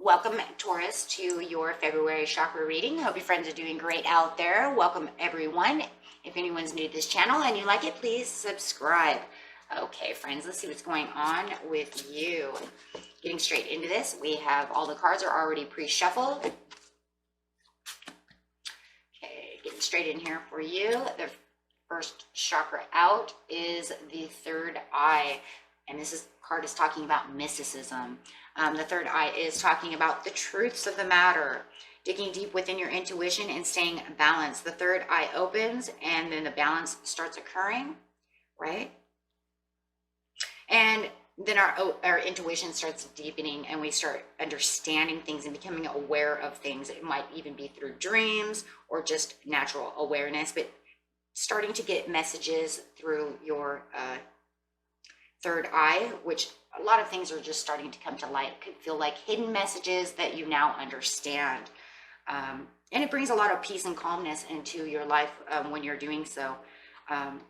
Welcome, Taurus, to your February chakra reading. Hope your friends are doing great out there. Welcome, everyone. If anyone's new to this channel and you like it, please subscribe. Okay, friends, let's see what's going on with you. Getting straight into this, we have all the cards are already pre-shuffled. Okay, getting straight in here for you. The first chakra out is the third eye. And card is talking about mysticism. The third eye is talking about the truths of the matter, digging deep within your intuition and staying balanced. The third eye opens and then the balance starts occurring, right? And then our intuition starts deepening and we start understanding things and becoming aware of things. It might even be through dreams or just natural awareness, but starting to get messages through your third eye, which a lot of things are just starting to come to light. It could feel like hidden messages that you now understand. And it brings a lot of peace and calmness into your life when you're doing so,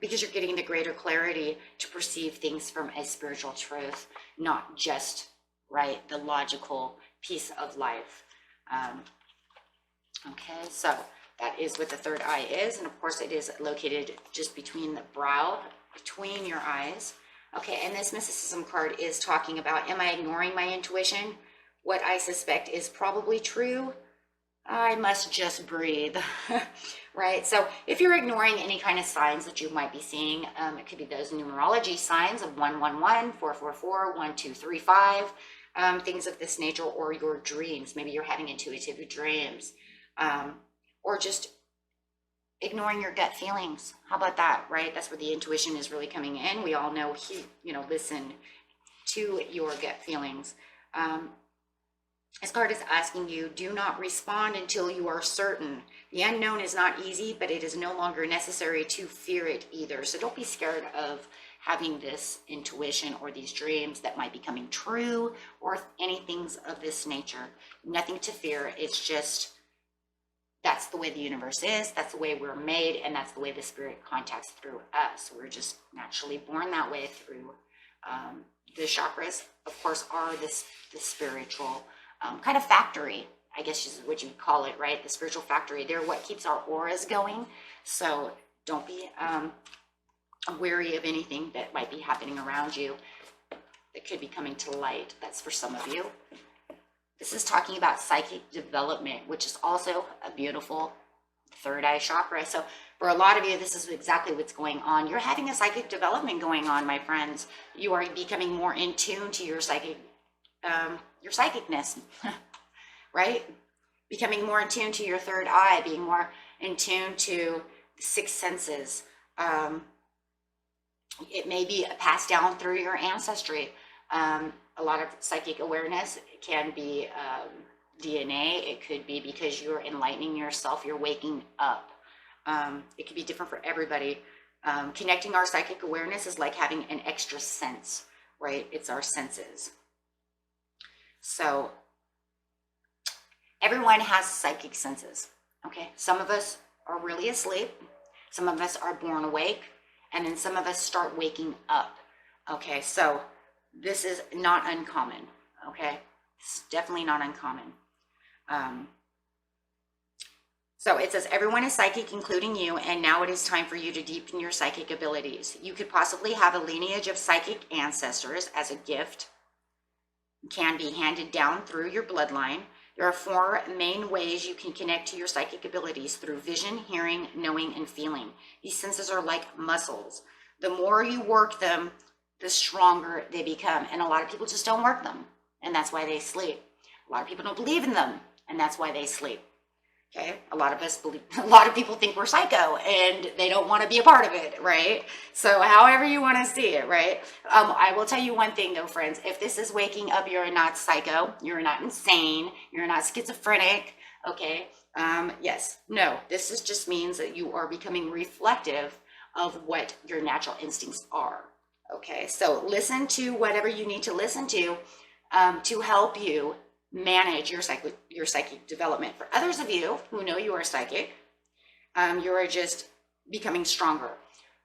because you're getting the greater clarity to perceive things from a spiritual truth, not just, right, the logical piece of life. Okay, so that is what the third eye is. And of course it is located just between the brow, between your eyes. Okay, and this mysticism card is talking about, am I ignoring my intuition? What I suspect is probably true. I must just breathe, right? So if you're ignoring any kind of signs that you might be seeing, it could be those numerology signs of 111, 444, 1235, things of this nature, or your dreams. Maybe you're having intuitive dreams, or just ignoring your gut feelings. How about that, right? That's where the intuition is really coming in. We all know, listen to your gut feelings. This card is asking you, do not respond until you are certain. The unknown is not easy, but it is no longer necessary to fear it either. So don't be scared of having this intuition or these dreams that might be coming true or anything of this nature. Nothing to fear. It's just, that's the way the universe is, that's the way we're made, and that's the way the spirit contacts through us. We're just naturally born that way through the chakras, of course, are this spiritual kind of factory, I guess is what you'd call it, right? The spiritual factory. They're what keeps our auras going. So don't be wary of anything that might be happening around you that could be coming to light. That's for some of you. This is talking about psychic development, which is also a beautiful third eye chakra. So for a lot of you, this is exactly what's going on. You're having a psychic development going on, my friends. You are becoming more in tune to your psychicness, right? Becoming more in tune to your third eye, being more in tune to the sixth senses. It may be passed down through your ancestry. A lot of psychic awareness can be DNA. It could be because you're enlightening yourself, you're waking up. It could be different for everybody. Connecting our psychic awareness is like having an extra sense, right? It's our senses. So everyone has psychic senses, okay? Some of us are really asleep. Some of us are born awake. And then some of us start waking up, okay? So this is not uncommon, okay? It's definitely not uncommon. So it says, everyone is psychic, including you, and now it is time for you to deepen your psychic abilities. You could possibly have a lineage of psychic ancestors as a gift. It can be handed down through your bloodline. There are four main ways you can connect to your psychic abilities: through vision, hearing, knowing, and feeling. These senses are like muscles. The more you work them, the stronger they become. And a lot of people just don't work them, and that's why they sleep. A lot of people don't believe in them, and that's why they sleep. Okay, a lot of people think we're psycho and they don't want to be a part of it, right? So however you want to see it, right? I will tell you one thing though, friends, if this is waking up, you're not psycho, you're not insane, you're not schizophrenic, okay? Yes, no, this just means that you are becoming reflective of what your natural instincts are, okay? So listen to whatever you need to listen to help you manage your psychic development. For others of you who know you are psychic, you are just becoming stronger.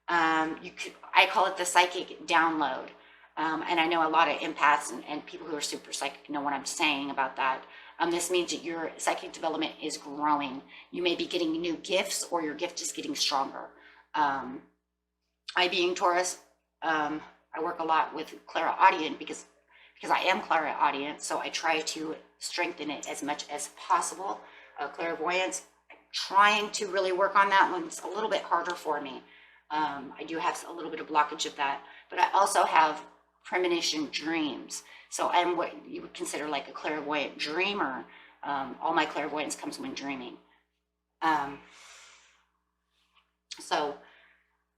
I call it the psychic download. And I know a lot of empaths and people who are super psychic know what I'm saying about that. This means that your psychic development is growing. You may be getting new gifts, or your gift is getting stronger. I, being Taurus, I work a lot with clairaudient because I am clairaudient, so I try to strengthen it as much as possible. Clairvoyance, trying to really work on that one. It's a little bit harder for me. I do have a little bit of blockage of that, but I also have premonition dreams. So I'm what you would consider like a clairvoyant dreamer. All my clairvoyance comes when dreaming. So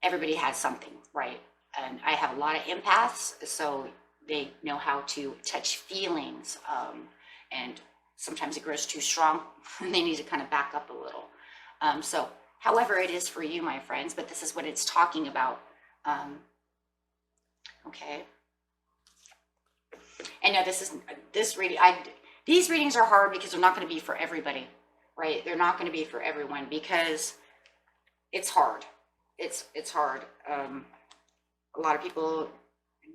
everybody has something, right? And I have a lot of empaths, so they know how to touch feelings. And sometimes it grows too strong and they need to kind of back up a little. So however it is for you, my friends, but this is what it's talking about. Okay. And now this reading, these readings are hard because they're not going to be for everybody, right? They're not going to be for everyone because it's hard. It's hard. A lot of people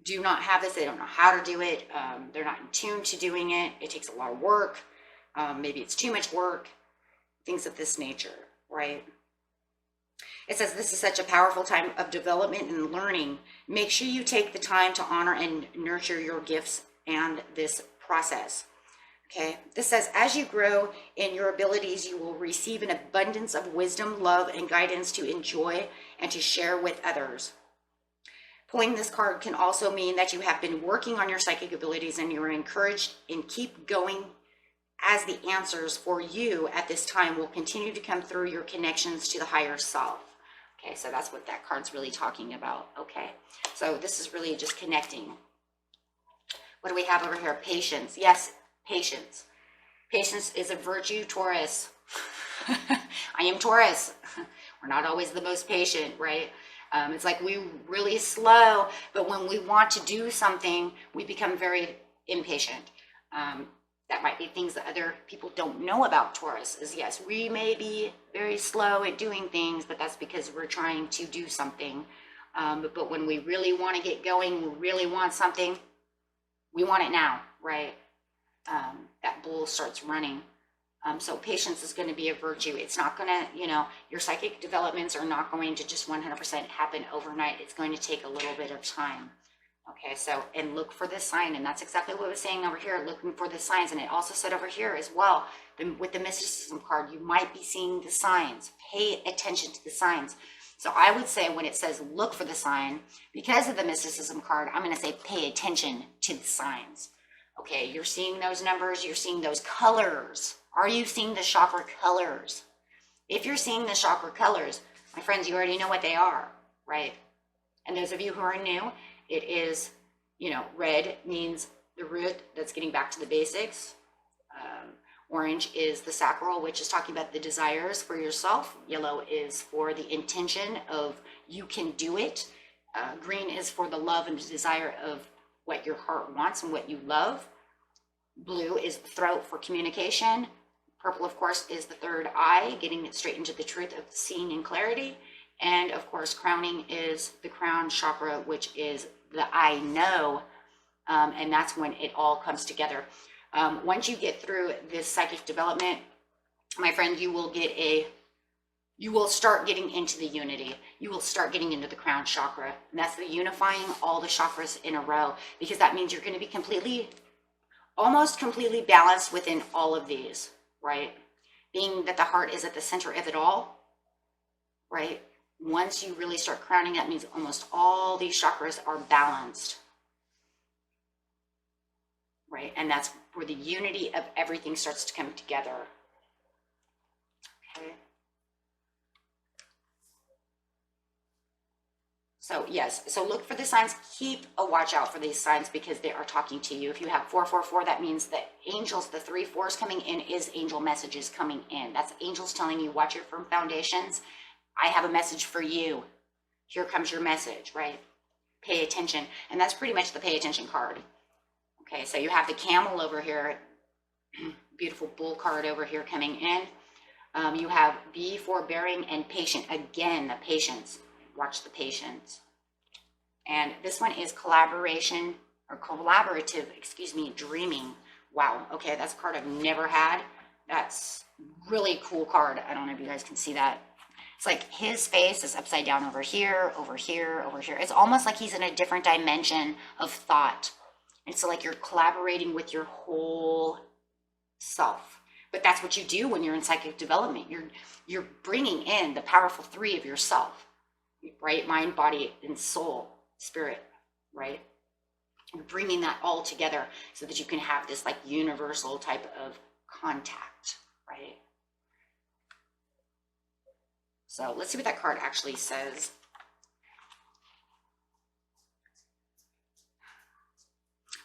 do not have this. They don't know how to do it. They're not in tune to doing it. It takes a lot of work. Maybe it's too much work, things of this nature, right? It says this is such a powerful time of development and learning. Make sure you take the time to honor and nurture your gifts and this process. Okay, this says, as you grow in your abilities, you will receive an abundance of wisdom, love, and guidance to enjoy and to share with others. Pulling this card can also mean that you have been working on your psychic abilities and you are encouraged and keep going, as the answers for you at this time will continue to come through your connections to the higher self. Okay, so that's what that card's really talking about. Okay, so this is really just connecting. What do we have over here? Patience. Yes, patience. Patience is a virtue, Taurus. I am Taurus. We're not always the most patient, right? It's like we really slow, but when we want to do something, we become very impatient. That might be things that other people don't know about Taurus is, yes, we may be very slow at doing things, but that's because we're trying to do something. But when we really want to get going, we really want something, we want it now, right? That bull starts running. So patience is going to be a virtue. It's not going to, your psychic developments are not going to just 100% happen overnight. It's going to take a little bit of time. Okay, so, and look for this sign. And that's exactly what it was saying over here, looking for the signs. And it also said over here as well, with the mysticism card, you might be seeing the signs. Pay attention to the signs. So I would say when it says look for the sign, because of the mysticism card, I'm going to say pay attention to the signs. Okay, you're seeing those numbers, you're seeing those colors. Are you seeing the chakra colors? If you're seeing the chakra colors, my friends, you already know what they are, right? And those of you who are new, it is, red means the root, that's getting back to the basics. Orange is the sacral, which is talking about the desires for yourself. Yellow is for the intention of you can do it. Green is for the love and the desire of what your heart wants and what you love. Blue is the throat for communication. Purple, of course, is the third eye, getting it straight into the truth of seeing in clarity. And of course, crowning is the crown chakra, which is the I know. And that's when it all comes together. Once you get through this psychic development, my friend, you will start getting into the unity. You will start getting into the crown chakra. And that's the unifying all the chakras in a row, because that means you're going to be almost completely balanced within all of these, right? Being that the heart is at the center of it all, right? Once you really start crowning, that means almost all these chakras are balanced, right? And that's where the unity of everything starts to come together. Okay. So yes, so look for the signs. Keep a watch out for these signs because they are talking to you. If you have 444, that means that angels, the 3 4s coming in is angel messages coming in. That's angels telling you, watch your firm foundations. I have a message for you. Here comes your message, right? Pay attention. And that's pretty much the pay attention card. Okay, so you have the camel over here, beautiful bull card over here coming in. You have be forbearing and patient. Again, the patience. Watch the patience. And this one is collaboration, or collaborative, excuse me, dreaming. Wow, okay, that's a card I've never had. That's really cool card. I don't know if you guys can see that. It's like his face is upside down over here, over here, over here. It's almost like he's in a different dimension of thought. And so like you're collaborating with your whole self. But that's what you do when you're in psychic development. You're bringing in the powerful three of yourself, right? Mind, body, and soul, spirit, right? You're bringing that all together so that you can have this like universal type of contact, right? So let's see what that card actually says.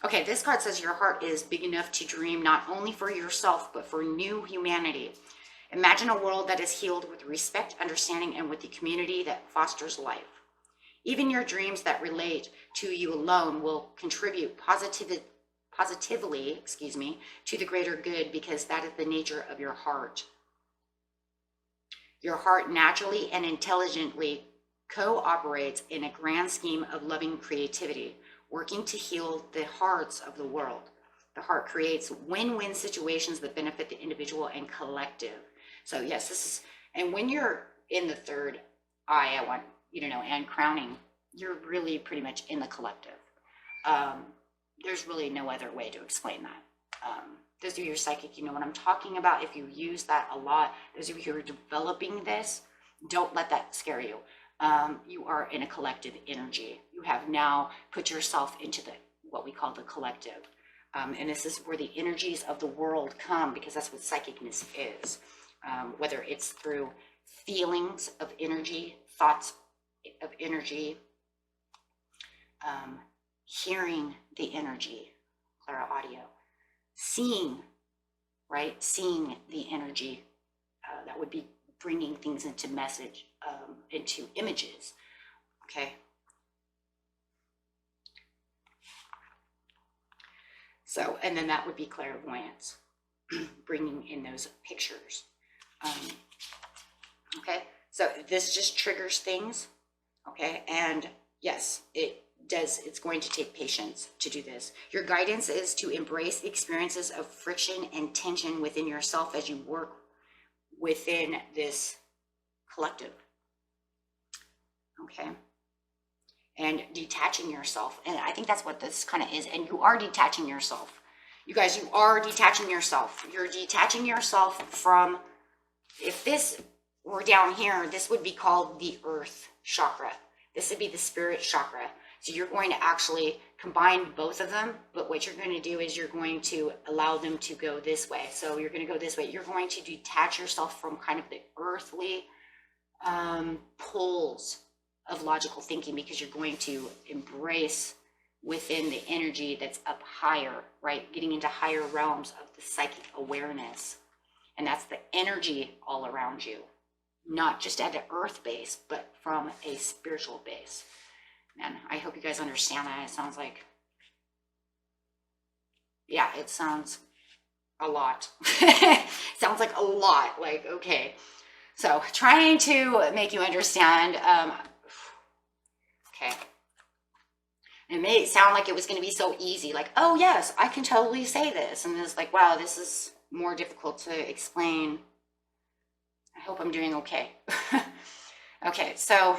Okay, this card says your heart is big enough to dream not only for yourself, but for new humanity. Imagine a world that is healed with respect, understanding, and with the community that fosters life. Even your dreams that relate to you alone will contribute positively, to the greater good, because that is the nature of your heart. Your heart naturally and intelligently cooperates in a grand scheme of loving creativity, working to heal the hearts of the world. The heart creates win-win situations that benefit the individual and collective. So yes, this is, and when you're in the third eye, I want you to know, and crowning, you're really pretty much in the collective. There's really no other way to explain that. Those of you who are psychic, you know what I'm talking about. If you use that a lot, those of you who are developing this, don't let that scare you. You are in a collective energy. You have now put yourself into what we call the collective. And this is where the energies of the world come, because that's what psychicness is. Whether it's through feelings of energy, thoughts of energy, hearing the energy, Clara audio, seeing, right? Seeing the energy, that would be bringing things into message, into images, okay? So, and then that would be clairvoyance, bringing in those pictures. Okay, so this just triggers things, okay? And yes, it's going to take patience to do this. Your guidance is to embrace the experiences of friction and tension within yourself as you work within this collective, okay? And detaching yourself. And I think that's what this kind of is. And you are detaching yourself. You guys, you are detaching yourself. You're detaching yourself from, if this were down here, this would be called the earth chakra. This would be the spirit chakra. So you're going to actually combine both of them, but what you're going to do is you're going to allow them to go this way. So you're going to go this way. You're going to detach yourself from kind of the earthly pulls of logical thinking, because you're going to embrace within the energy that's up higher, right? Getting into higher realms of the psychic awareness. And that's the energy all around you, not just at an earth base, but from a spiritual base. Man, I hope you guys understand that. It sounds like, yeah, it sounds a lot. Sounds like a lot, like, okay. So trying to make you understand, okay. It may sound like it was going to be so easy, like, oh yes, I can totally say this. And it's like, wow, this is more difficult to explain. I hope I'm doing okay. Okay, so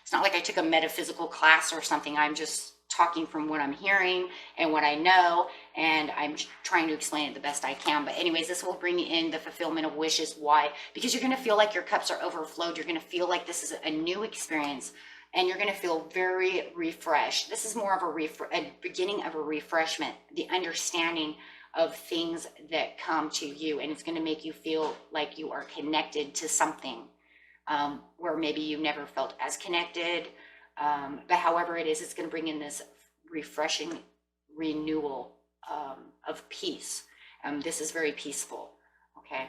it's not like I took a metaphysical class or something. I'm just talking from what I'm hearing and what I know, and I'm trying to explain it the best I can. But anyways, this will bring in the fulfillment of wishes. Why? Because you're going to feel like your cups are overflowed. You're going to feel like this is a new experience, and you're going to feel very refreshed. This is more of a beginning of a refreshment, the understanding of things that come to you, and it's going to make you feel like you are connected to something, where maybe you never felt as connected. But however it is, it's going to bring in this refreshing renewal of peace. This is very peaceful, okay?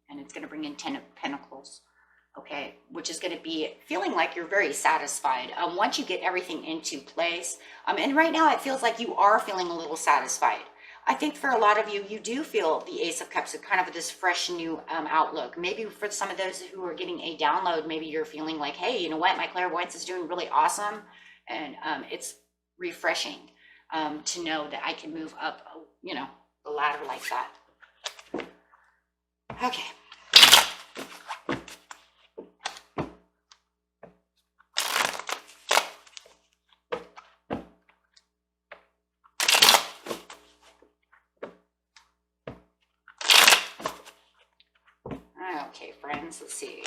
And it's going to bring in 10 of Pentacles, okay? Which is going to be feeling like you're very satisfied once you get everything into place. And right now it feels like you are feeling a little satisfied. I think for a lot of you, you do feel the Ace of Cups, kind of this fresh new outlook. Maybe for some of those who are getting a download, maybe you're feeling like, hey, you know what, my clairvoyance is doing really awesome. And it's refreshing to know that I can move up, you know, the ladder like that. Okay. Okay, friends, let's see.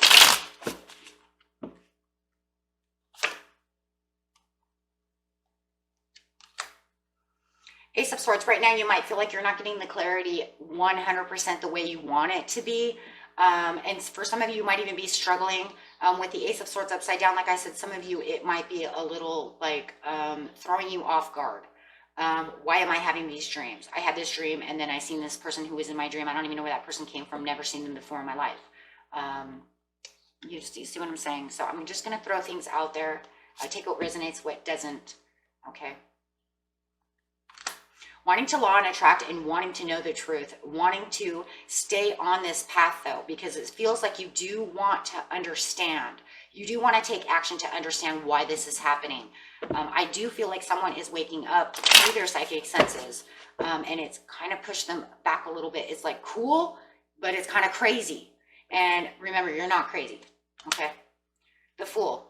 Ace of Swords, right now you might feel like you're not getting the clarity 100% the way you want it to be. And for some of you, you might even be struggling with the Ace of Swords upside down. Like I said, some of you, it might be a little like throwing you off guard. Why am I having these dreams? I had this dream and then I seen this person who was in my dream. I don't even know where that person came from. Never seen them before in my life. You see what I'm saying? So I'm just going to throw things out there. Take what resonates, what doesn't. Okay. Wanting to law and attract and wanting to know the truth, wanting to stay on this path though, because it feels like you do want to understand. You do want to take action to understand why this is happening. I do feel like someone is waking up through their psychic senses, and it's kind of pushed them back a little bit. It's like cool, but it's kind of crazy. And remember, you're not crazy, okay? The Fool.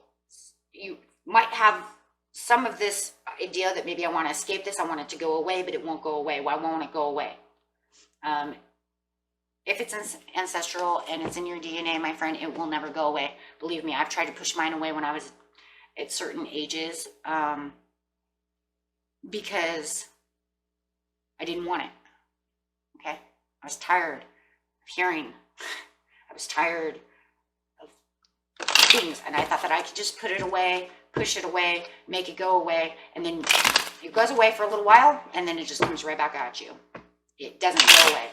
You might have some of this idea that maybe I want to escape this, I want it to go away, but it won't go away. Why won't it go away? If it's ancestral and it's in your DNA, my friend, it will never go away. Believe me, I've tried to push mine away when I was at certain ages because I didn't want it, okay? I was tired of hearing. I was tired of things, and I thought that I could just put it away, push it away, make it go away, and then it goes away for a little while, and then it just comes right back at you. It doesn't go away.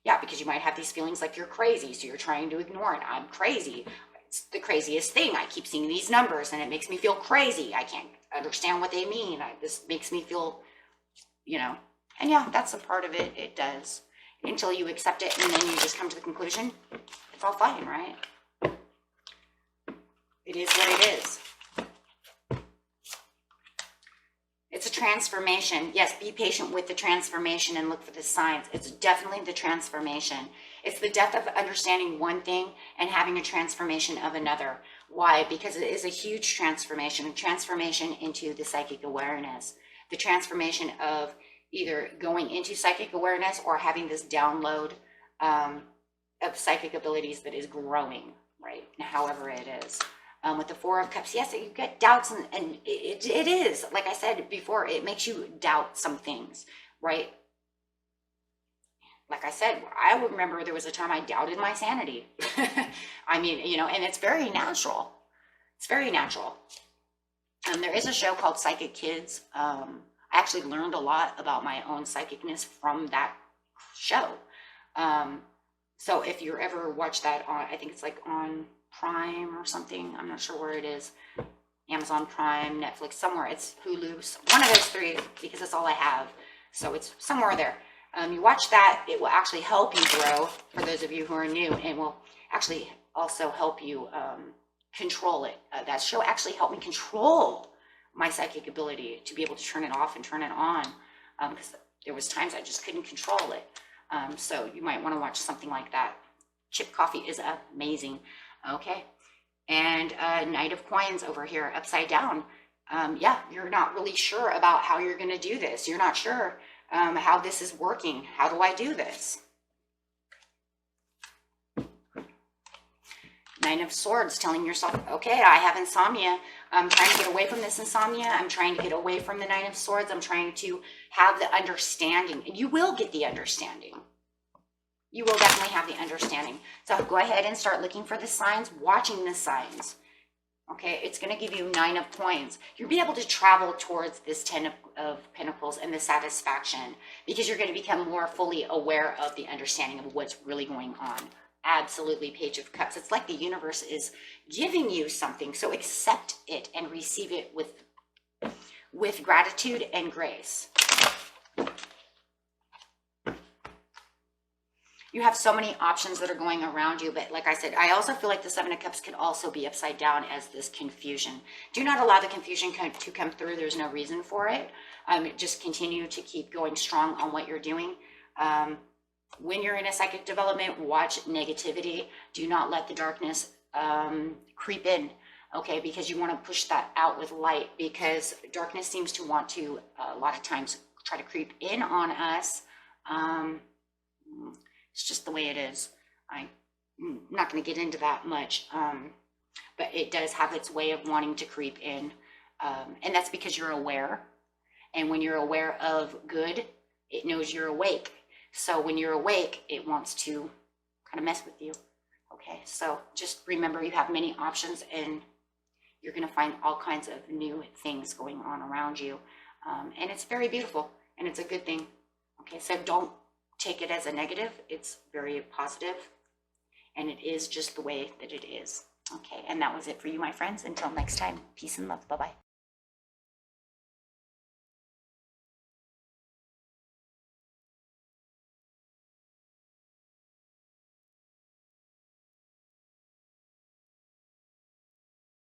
Yeah, because you might have these feelings like you're crazy, so you're trying to ignore it. I'm crazy. It's the craziest thing. I keep seeing these numbers, and it makes me feel crazy. I can't understand what they mean. This makes me feel, you know, and yeah, that's a part of it. It does. Until you accept it, and then you just come to the conclusion, it's all fine, right? It is what it is. It's a transformation. Yes, be patient with the transformation and look for the signs. It's definitely the transformation. It's the depth of understanding one thing and having a transformation of another. Why? Because it is a huge transformation, a transformation into the psychic awareness, the transformation of either going into psychic awareness or having this download of psychic abilities that is growing, right? However it is. With the Four of Cups, yes, you get doubts, and it is, like I said before, it makes you doubt some things, right? Like I said, I remember there was a time I doubted my sanity. I mean, you know, and it's very natural. It's very natural. There is a show called Psychic Kids. I actually learned a lot about my own psychicness from that show. So if you ever watch that on, I think it's like on Prime or something, I'm not sure where it is, Amazon Prime, Netflix, somewhere, it's Hulu, one of those three, because that's all I have, so it's somewhere there. You watch that, it will actually help you grow, for those of you who are new, and will actually also help you control it. That show actually helped me control my psychic ability to be able to turn it off and turn it on, because there was times I just couldn't control it. So you might want to watch something like that. Chip Coffee is amazing. Okay, and Knight of Coins over here, upside down. Yeah, you're not really sure about how you're going to do this. You're not sure how this is working. How do I do this? Nine of Swords, telling yourself, okay, I have insomnia. I'm trying to get away from this insomnia. I'm trying to get away from the Nine of Swords. I'm trying to have the understanding. And you will get the understanding. You will definitely have the understanding. So go ahead and start looking for the signs, watching the signs. Okay, it's going to give you 9 of Coins. You'll be able to travel towards this 10 of Pentacles and the satisfaction, because you're going to become more fully aware of the understanding of what's really going on. Absolutely, Page of Cups. It's like the universe is giving you something, so accept it and receive it with gratitude and grace. You have so many options that are going around you, but like I said, I also feel like the Seven of Cups could also be upside down as this confusion. Do not allow the confusion to come through. There's no reason for it. Just continue to keep going strong on what you're doing. When you're in a psychic development, watch negativity. Do not let the darkness creep in, okay? Because you want to push that out with light, because darkness seems to want to, a lot of times, try to creep in on us. It's just the way it is. I'm not going to get into that much, but it does have its way of wanting to creep in. And that's because you're aware. And when you're aware of good, it knows you're awake. So when you're awake, it wants to kind of mess with you. Okay, so just remember you have many options, and you're going to find all kinds of new things going on around you. And it's very beautiful, and it's a good thing. Okay, so don't take it as a negative. It's very positive, and it is just the way that it is. Okay, and that was it for you, my friends. Until next time, peace and love. Bye-bye.